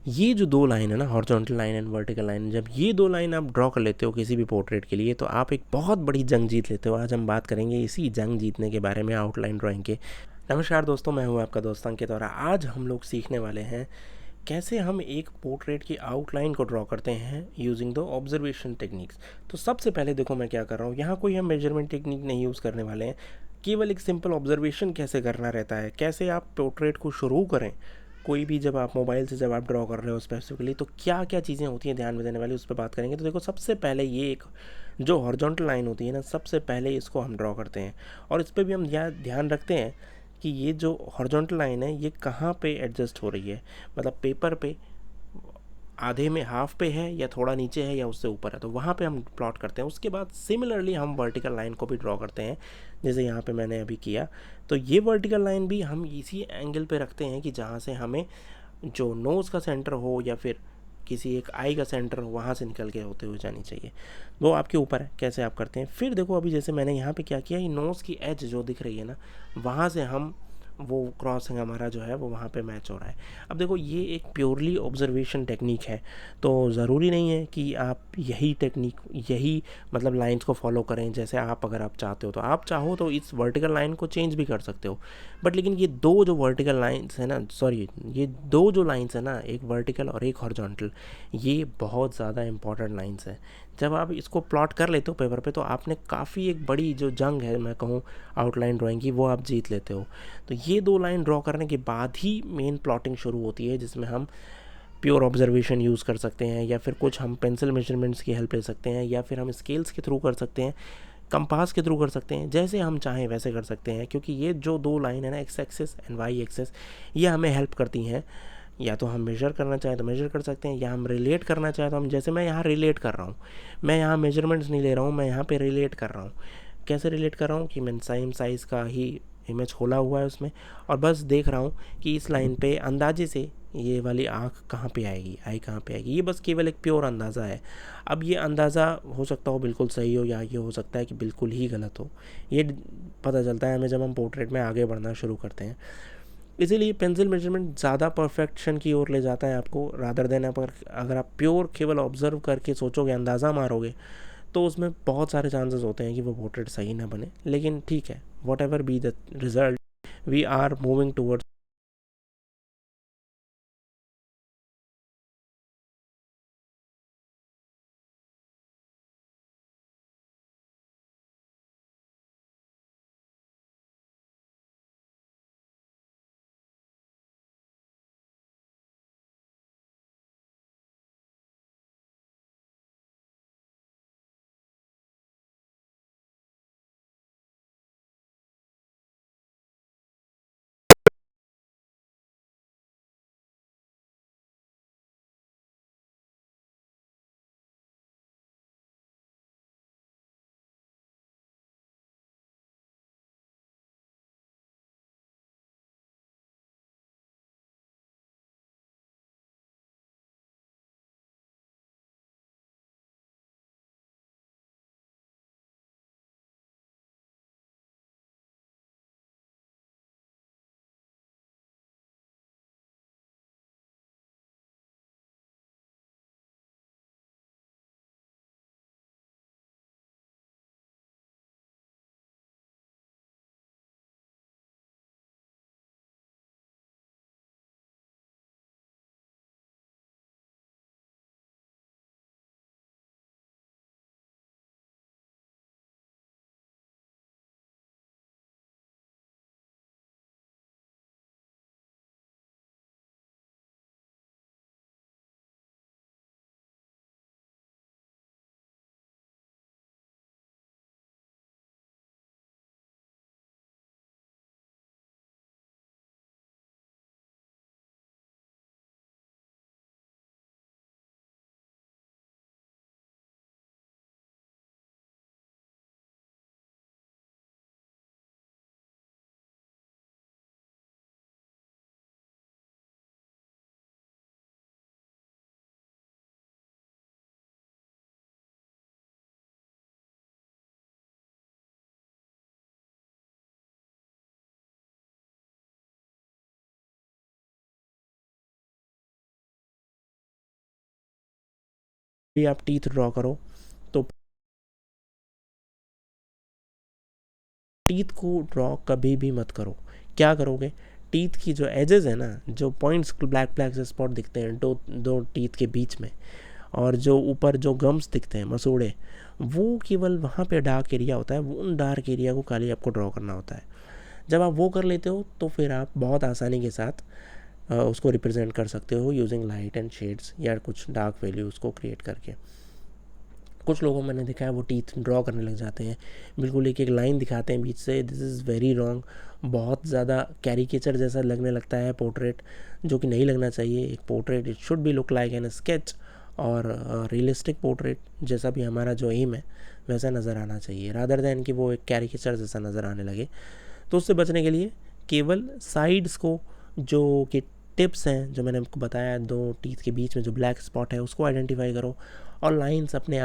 ये जो दो लाइन है ना, horizontal line and vertical line, जब ये दो लाइन आप ड्रॉ कर लेते हो किसी भी पोर्ट्रेट के लिए तो आप एक बहुत बड़ी जंग जीत लेते हो। आज हम बात करेंगे इसी जंग जीतने के बारे में, आउटलाइन ड्राइंग के। नमस्कार दोस्तों, मैं हूं आपका दोस्त अंकित और आज हम लोग सीखने वाले हैं कैसे हम एक पोर्ट्रेट की आउटलाइन को ड्रॉ करते हैं यूजिंग द ऑब्जर्वेशन टेक्निक्स। तो सबसे पहले देखो मैं क्या कर रहा हूँ, यहाँ कोई हम मेजरमेंट टेक्निक नहीं यूज़ करने वाले हैं, केवल एक सिंपल ऑब्जर्वेशन कैसे करना रहता है, कैसे आप पोर्ट्रेट को शुरू करें। कोई भी जब आप मोबाइल से जब आप ड्रॉ कर रहे हो स्पेसिफिकली, तो क्या क्या चीज़ें होती हैं ध्यान में देने वाली, उस पर बात करेंगे। तो देखो सबसे पहले ये एक जो हॉरिजॉन्टल लाइन होती है ना, सबसे पहले इसको हम ड्रॉ करते हैं और इस पर भी हम ध्यान रखते हैं कि ये जो हॉरिजॉन्टल लाइन है ये कहाँ पे एडजस्ट हो रही है। मतलब पेपर पे आधे में हाफ पे है या थोड़ा नीचे है या उससे ऊपर है, तो वहाँ पे हम प्लॉट करते हैं। उसके बाद सिमिलरली हम वर्टिकल लाइन को भी ड्रॉ करते हैं, जैसे यहाँ पे मैंने अभी किया। तो ये वर्टिकल लाइन भी हम इसी एंगल पे रखते हैं कि जहाँ से हमें जो नोज़ का सेंटर हो या फिर किसी एक आई का सेंटर हो, वहाँ से निकल के होते हुए जानी चाहिए। वो आपके ऊपर है कैसे आप करते हैं। फिर देखो अभी जैसे मैंने यहाँ पे क्या किया, ये नोज़ की एज जो दिख रही है ना, वहाँ से हम वो क्रॉसिंग हमारा जो है वो वहाँ पे मैच हो रहा है। अब देखो ये एक प्योरली ऑब्जर्वेशन टेक्निक है, तो ज़रूरी नहीं है कि आप यही टेक्निक यही मतलब लाइंस को फॉलो करें। जैसे आप अगर आप चाहते हो तो आप चाहो तो इस वर्टिकल लाइन को चेंज भी कर सकते हो, बट लेकिन ये दो जो वर्टिकल लाइंस है ना, सॉरी ये दो जो लाइंस है ना, एक वर्टिकल और एक हॉरिजॉन्टल, ये बहुत ज़्यादा इंपॉर्टेंट लाइंस है। जब आप इसको प्लॉट कर लेते हो पेपर पे तो आपने काफ़ी एक बड़ी जो जंग है मैं कहूँ आउटलाइन ड्राइंग की, वो आप जीत लेते हो। तो ये दो लाइन ड्रॉ करने के बाद ही मेन प्लॉटिंग शुरू होती है, जिसमें हम प्योर ऑब्जर्वेशन यूज़ कर सकते हैं या फिर कुछ हम पेंसिल मेजरमेंट्स की हेल्प ले सकते हैं या फिर हम स्केल्स के थ्रू कर सकते हैं, कंपास के थ्रू कर सकते हैं, जैसे हम चाहें वैसे कर सकते हैं। क्योंकि ये जो दो लाइन है ना, x axis and y axis, ये हमें हेल्प करती हैं। या तो हम मेजर करना चाहें तो मेजर कर सकते हैं, या हम रिलेट करना चाहें तो हम, जैसे मैं यहाँ रिलेट कर रहा हूँ, मैं यहाँ मेजरमेंट्स नहीं ले रहा हूँ, मैं यहाँ पे रिलेट कर रहा हूँ। कैसे रिलेट कर रहा हूँ कि मैं सेम साइज़ का ही इमेज खोला हुआ है उसमें, और बस देख रहा हूँ कि इस लाइन पे अंदाजे से ये वाली आँख कहाँ पे आएगी, आई कहाँ पे आएगी। ये बस केवल एक प्योर अंदाज़ा है। अब ये अंदाज़ा हो सकता हो बिल्कुल सही हो, या ये हो सकता है कि बिल्कुल ही गलत हो। ये पता चलता है हमें जब हम पोर्ट्रेट में आगे बढ़ना शुरू करते हैं। इसीलिए पेंसिल मेजरमेंट ज़्यादा परफेक्शन की ओर ले जाता है आपको, रादर देन पर अगर आप प्योर केवल ऑब्जर्व करके सोचोगे, अंदाज़ा मारोगे, तो उसमें बहुत सारे चांसेस होते हैं कि वो पोर्ट्रेट सही ना बने। लेकिन ठीक है, whatever be the result, we are moving towards भी आप टीथ ड्रॉ करो तो टीथ को ड्रॉ कभी भी मत करो। क्या करोगे, टीथ की जो एजेस है ना, जो पॉइंट्स ब्लैक ब्लैक से स्पॉट दिखते हैं दो दो टीथ के बीच में, और जो ऊपर जो गम्स दिखते हैं मसूड़े, वो केवल वहाँ पे डार्क एरिया होता है, वो उन डार्क एरिया को खाली आपको ड्रॉ करना होता है। जब आप वो कर लेते हो तो फिर आप बहुत आसानी के साथ उसको रिप्रेजेंट कर सकते हो यूजिंग लाइट एंड शेड्स या कुछ डार्क वैल्यूज़ को क्रिएट करके। कुछ लोगों मैंने देखा है वो टीथ ड्रॉ करने लग जाते हैं, बिल्कुल एक एक लाइन दिखाते हैं बीच से। This is very wrong. बहुत ज़्यादा कैरिकेचर जैसा लगने लगता है पोर्ट्रेट, जो कि नहीं लगना चाहिए। एक portrait it should be look like an sketch, और रियलिस्टिक पोर्ट्रेट जैसा भी हमारा जो एम है वैसा नज़र आना चाहिए, रादर दैन कि वो एक कैरिकेचर जैसा नज़र आने लगे। तो उससे बचने के लिए केवल साइड्स को, जो कि टिप्स हैं जो मैंने आपको बताया, दो टीथ के बीच में जो ब्लैक स्पॉट है उसको आइडेंटिफाई करो, और लाइंस अपने